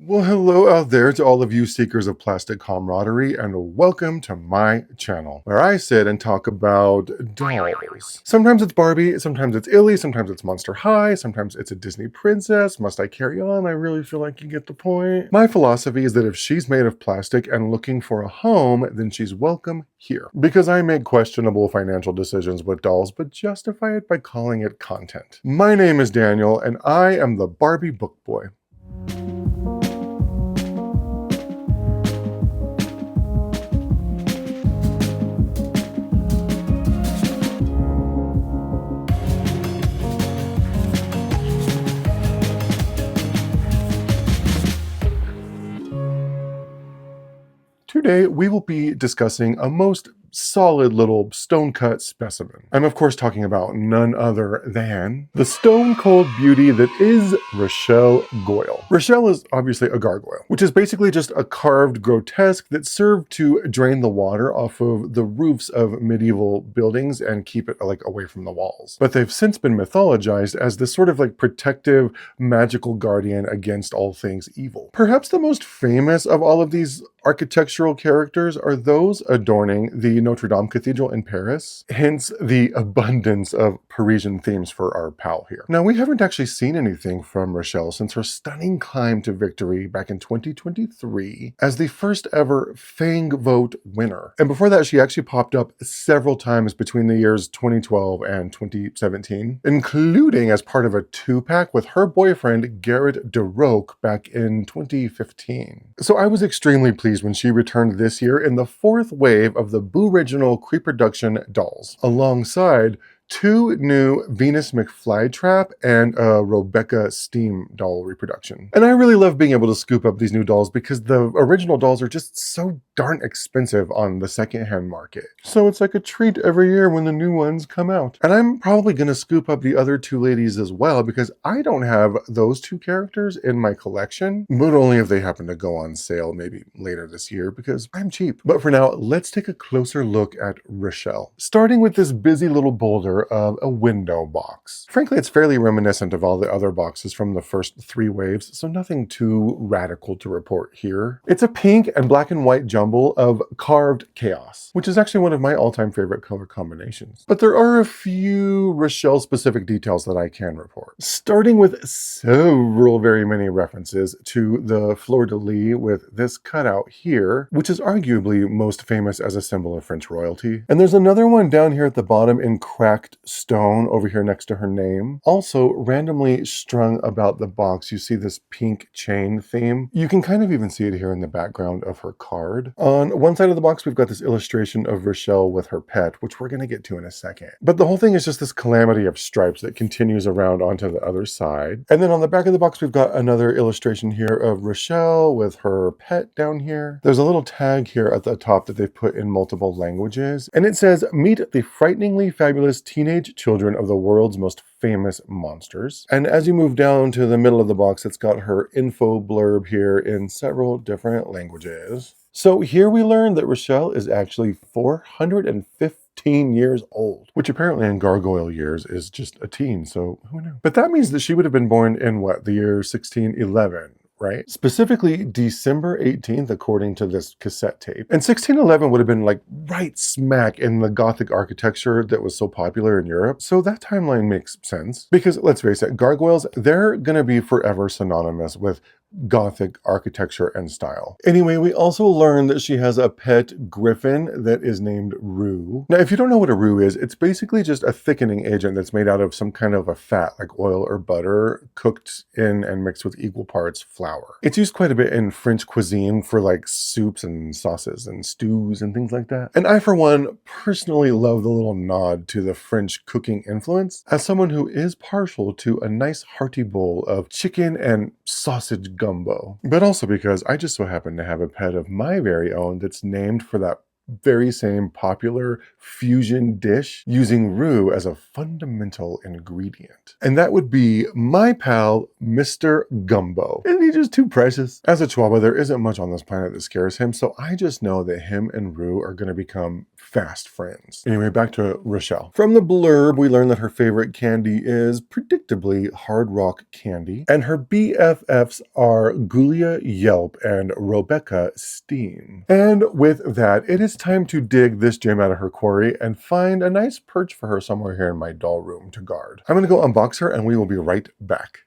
Well, hello out there to all of you seekers of plastic camaraderie, and welcome to my channel, where I sit and talk about dolls. Sometimes it's Barbie, sometimes it's Illy, sometimes it's Monster High, sometimes it's a Disney princess. Must I carry on? I really feel like you get the point. My philosophy is that if she's made of plastic and looking for a home, then she's welcome here. Because I make questionable financial decisions with dolls, but justify it by calling it content. My name is Daniel, and I am the Barbie Book Boy. Today, we will be discussing a most solid little stone-cut specimen. I'm of course talking about none other than the stone-cold beauty that is Rochelle Goyle. Rochelle is obviously a gargoyle, which is basically just a carved grotesque that served to drain the water off of the roofs of medieval buildings and keep it away from the walls. But they've since been mythologized as this sort of protective, magical guardian against all things evil. Perhaps the most famous of all of these architectural characters are those adorning the Notre Dame Cathedral in Paris, hence the abundance of Parisian themes for our pal here. Now, we haven't actually seen anything from Rochelle since her stunning climb to victory back in 2023 as the first ever Fang Vote winner. And before that, she actually popped up several times between the years 2012 and 2017, including as part of a two-pack with her boyfriend Garrett DeRoque back in 2015. So I was extremely pleased when she returned this year in the fourth wave of the Booriginal Creeproduction dolls, alongside two new Venus McFlytrap and a Rebecca Steam doll reproduction. And I really love being able to scoop up these new dolls because the original dolls are just so darn expensive on the secondhand market. So it's like a treat every year when the new ones come out. And I'm probably going to scoop up the other two ladies as well because I don't have those two characters in my collection, but only if they happen to go on sale maybe later this year because I'm cheap. But for now, let's take a closer look at Rochelle. Starting with this busy little boulder of a window box. Frankly, it's fairly reminiscent of all the other boxes from the first three waves, so nothing too radical to report here. It's a pink and black and white jumble of carved chaos, which is actually one of my all-time favorite color combinations. But there are a few Rochelle-specific details that I can report. Starting with several very many references to the fleur-de-lis with this cutout here, which is arguably most famous as a symbol of French royalty. And there's another one down here at the bottom in cracked stone over here next to her name. Also randomly strung about the box, you see this pink chain theme. You can kind of even see it here in the background of her card. On one side of the box, we've got this illustration of Rochelle with her pet, which we're going to get to in a second. But the whole thing is just this calamity of stripes that continues around onto the other side. And then on the back of the box, we've got another illustration here of Rochelle with her pet down here. There's a little tag here at the top that they've put in multiple languages. And it says, "Meet the frighteningly fabulous teenage children of the world's most famous monsters." And as you move down to the middle of the box, it's got her info blurb here in several different languages. So here we learn that Rochelle is actually 415 years old, which apparently in gargoyle years is just a teen, so who knew? But that means that she would have been born in what, the year 1611. Right? Specifically December 18th, according to this cassette tape. And 1611 would have been right smack in the Gothic architecture that was so popular in Europe. So that timeline makes sense. Because let's face it, gargoyles, they're gonna be forever synonymous with Gothic architecture and style. Anyway, we also learned that she has a pet griffin that is named Rue. Now, if you don't know what a Rue is, it's basically just a thickening agent that's made out of some kind of a fat, like oil or butter, cooked in and mixed with equal parts flour. It's used quite a bit in French cuisine for soups and sauces and stews and things like that. And I, for one, personally love the little nod to the French cooking influence as someone who is partial to a nice hearty bowl of chicken and sausage gumbo. But also because I just so happen to have a pet of my very own that's named for that very same popular fusion dish using roux as a fundamental ingredient. And that would be my pal, Mr. Gumbo. Isn't he just too precious? As a Chihuahua, there isn't much on this planet that scares him, so I just know that him and Roux are going to become fast friends. Anyway, back to Rochelle. From the blurb, we learn that her favorite candy is predictably Hard Rock candy, and her BFFs are Gulia Yelp and Rebecca Steam. And with that, it is time to dig this gem out of her quarry and find a nice perch for her somewhere here in my doll room to guard. I'm going to go unbox her and we will be right back.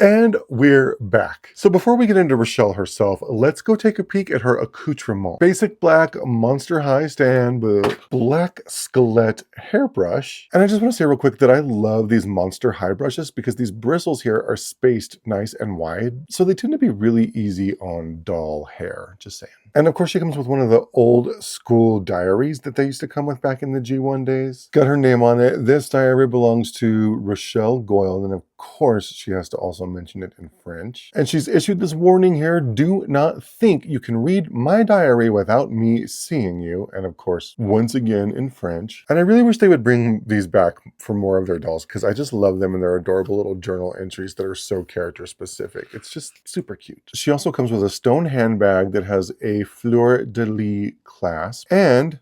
And we're back. So before we get into Rochelle herself, let's go take a peek at her accoutrement. Basic black Monster High stand with black Skelett hairbrush. And I just want to say real quick that I love these Monster High brushes because these bristles here are spaced nice and wide. So they tend to be really easy on doll hair, just saying. And of course she comes with one of the old school diaries that they used to come with back in the G1 days. Got her name on it. This diary belongs to Rochelle Goyle, and of course she has to also mention it in French. And she's issued this warning here: do not think you can read my diary without me seeing you. And of course, once again in French. And I really wish they would bring these back for more of their dolls because I just love them and their adorable little journal entries that are so character specific. It's just super cute. She also comes with a stone handbag that has a fleur-de-lis clasp, and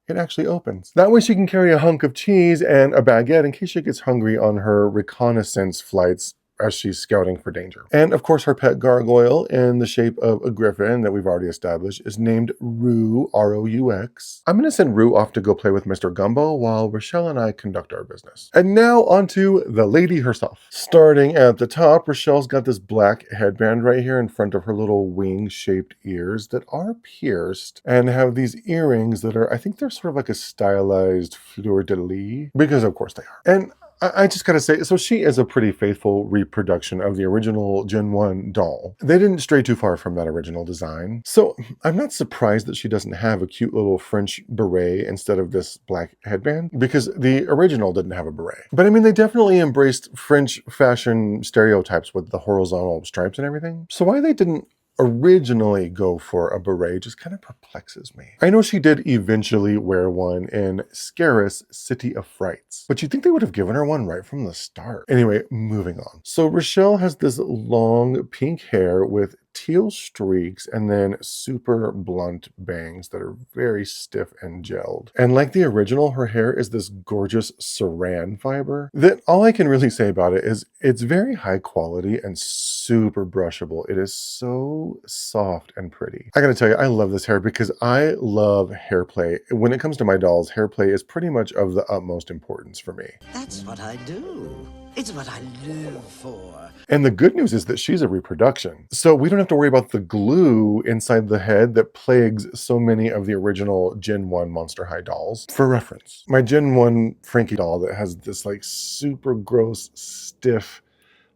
it actually opens. That way she can carry a hunk of cheese and a baguette in case she gets hungry on her reconnaissance flights as she's scouting for danger. And of course her pet gargoyle in the shape of a griffin that we've already established is named Roux, R-O-U-X. I'm gonna send Roux off to go play with Mr. Gumbo while Rochelle and I conduct our business. And now onto the lady herself. Starting at the top, Rochelle's got this black headband right here in front of her little wing-shaped ears that are pierced and have these earrings that are, I think they're sort of like a stylized fleur-de-lis, because of course they are. And I just gotta say, so she is a pretty faithful reproduction of the original Gen 1 doll. They didn't stray too far from that original design. So I'm not surprised that she doesn't have a cute little French beret instead of this black headband, because the original didn't have a beret. But I mean, they definitely embraced French fashion stereotypes with the horizontal stripes and everything. So why they didn't originally go for a beret just kind of perplexes me. I know she did eventually wear one in Scaris City of Frights, but you'd think they would have given her one right from the start. Anyway, moving on. So Rochelle has this long pink hair with teal streaks and then super blunt bangs that are very stiff and gelled. And like the original, her hair is this gorgeous saran fiber that all I can really say about it is it's very high quality and super brushable. It is so soft and pretty. I gotta tell you, I love this hair because I love hair play. When it comes to my dolls, hair play is pretty much of the utmost importance for me. That's what I do. It's what I live for. And the good news is that she's a reproduction. So we don't have to worry about the glue inside the head that plagues so many of the original Gen 1 Monster High dolls. For reference, my Gen 1 Frankie doll that has this like super gross, stiff,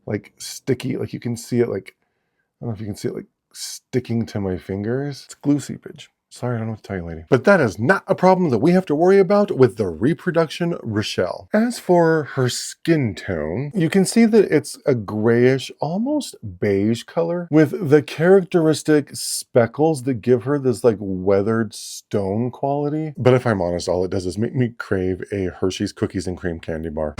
like sticky, like you can see it like, I don't know if you can see it like sticking to my fingers. It's glue seepage. Sorry, I don't know what to tell you, lady. But that is not a problem that we have to worry about with the reproduction Rochelle. As for her skin tone, you can see that it's a grayish, almost beige color with the characteristic speckles that give her this like weathered stone quality. But if I'm honest, all it does is make me crave a Hershey's cookies and cream candy bar.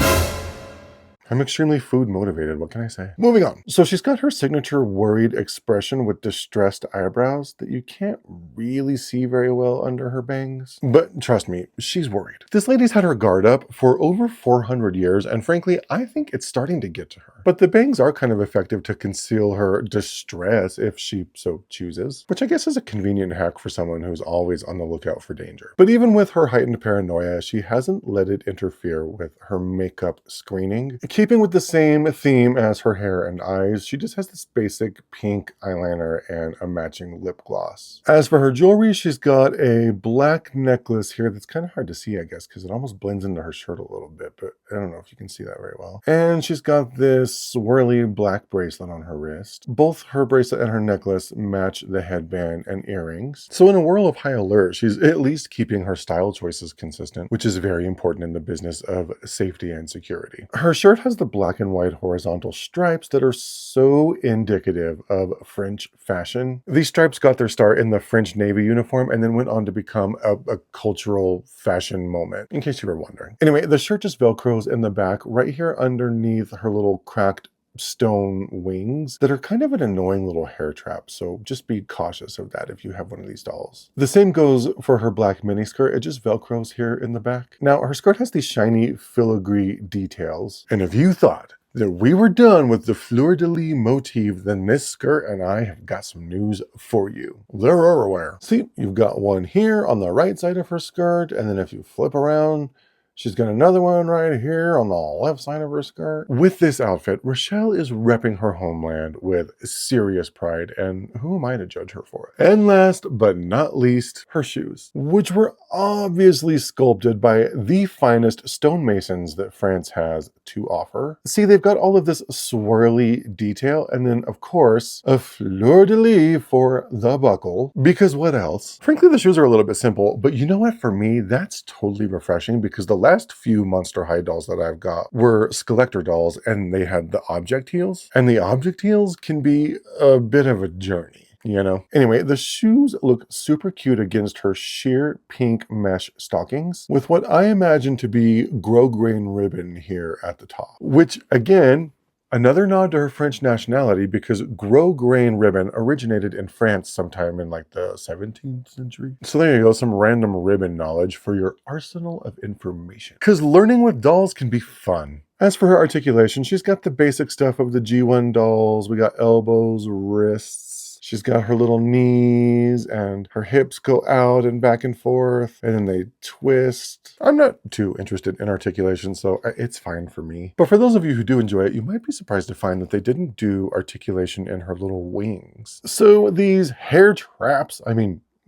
I'm extremely food motivated, what can I say? Moving on. So she's got her signature worried expression with distressed eyebrows that you can't really see very well under her bangs. But trust me, she's worried. This lady's had her guard up for over 400 years, and frankly, I think it's starting to get to her. But the bangs are kind of effective to conceal her distress if she so chooses, which I guess is a convenient hack for someone who's always on the lookout for danger. But even with her heightened paranoia, she hasn't let it interfere with her makeup screening. Keeping with the same theme as her hair and eyes, she just has this basic pink eyeliner and a matching lip gloss. As for her jewelry, she's got a black necklace here that's kind of hard to see, I guess, because it almost blends into her shirt a little bit, but I don't know if you can see that very well. And she's got this swirly black bracelet on her wrist. Both her bracelet and her necklace match the headband and earrings. So in a world of high alert, she's at least keeping her style choices consistent, which is very important in the business of safety and security. Her shirt has has the black and white horizontal stripes that are so indicative of French fashion. These stripes got their start in the French Navy uniform and then went on to become a cultural fashion moment, in case you were wondering. Anyway, the shirt just velcros in the back right here underneath her little cracked stone wings that are kind of an annoying little hair trap, so just be cautious of that if you have one of these dolls. The same goes for her black miniskirt. It just velcros here in the back. Now, her skirt has these shiny filigree details, and if you thought that we were done with the fleur-de-lis motif, then this skirt and I have got some news for you. They're everywhere. See, you've got one here on the right side of her skirt, and then if you flip around, she's got another one right here on the left side of her skirt. With this outfit, Rochelle is repping her homeland with serious pride, and who am I to judge her for it? And last but not least, her shoes, which were obviously sculpted by the finest stonemasons that France has to offer. See, they've got all of this swirly detail, and then, of course, a fleur-de-lis for the buckle, because what else? Frankly, the shoes are a little bit simple, but you know what? For me, that's totally refreshing, because the last few Monster High dolls that I've got were Skeletor dolls, and they had the object heels, and the object heels can be a bit of a journey, you know? Anyway, the shoes look super cute against her sheer pink mesh stockings with what I imagine to be grosgrain ribbon here at the top, which again, another nod to her French nationality, because grosgrain ribbon originated in France sometime in like the 17th century. So there you go, some random ribbon knowledge for your arsenal of information. Because learning with dolls can be fun. As for her articulation, she's got the basic stuff of the G1 dolls. We got elbows, wrists. She's got her little knees, and her hips go out and back and forth, and then they twist. I'm not too interested in articulation, so it's fine for me. But for those of you who do enjoy it, you might be surprised to find that they didn't do articulation in her little wings. So these hair traps,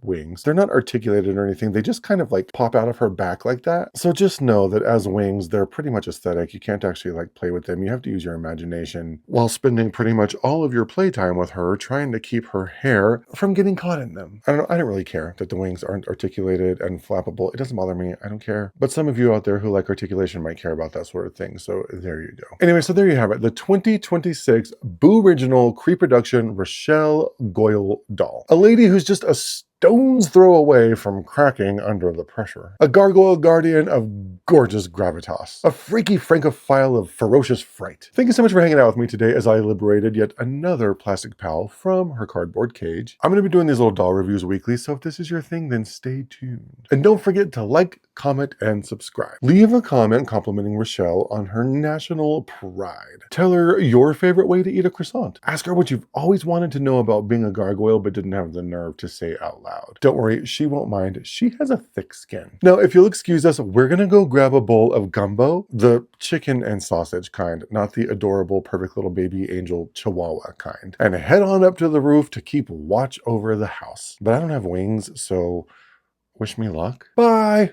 wings. They're not articulated or anything. They just kind of like pop out of her back like that. So just know that as wings, they're pretty much aesthetic. You can't actually like play with them. You have to use your imagination while spending pretty much all of your playtime with her trying to keep her hair from getting caught in them. I don't really care that the wings aren't articulated and flappable. It doesn't bother me. I don't care. But some of you out there who like articulation might care about that sort of thing. So there you go. Anyway, so there you have it. The 2026 Booriginal Creeproduction Rochelle Goyle doll. A lady who's just a stone's throw away from cracking under the pressure. A gargoyle guardian of gorgeous gravitas. A freaky francophile of ferocious fright. Thank you so much for hanging out with me today as I liberated yet another plastic pal from her cardboard cage. I'm going to be doing these little doll reviews weekly, so if this is your thing, then stay tuned. And don't forget to like, comment, and subscribe. Leave a comment complimenting Rochelle on her national pride. Tell her your favorite way to eat a croissant. Ask her what you've always wanted to know about being a gargoyle but didn't have the nerve to say out loud. Don't worry, she won't mind. She has a thick skin. Now, if you'll excuse us, we're gonna go grab a bowl of gumbo, the chicken and sausage kind, not the adorable, perfect little baby angel chihuahua kind, and head on up to the roof to keep watch over the house. But I don't have wings, so wish me luck. Bye!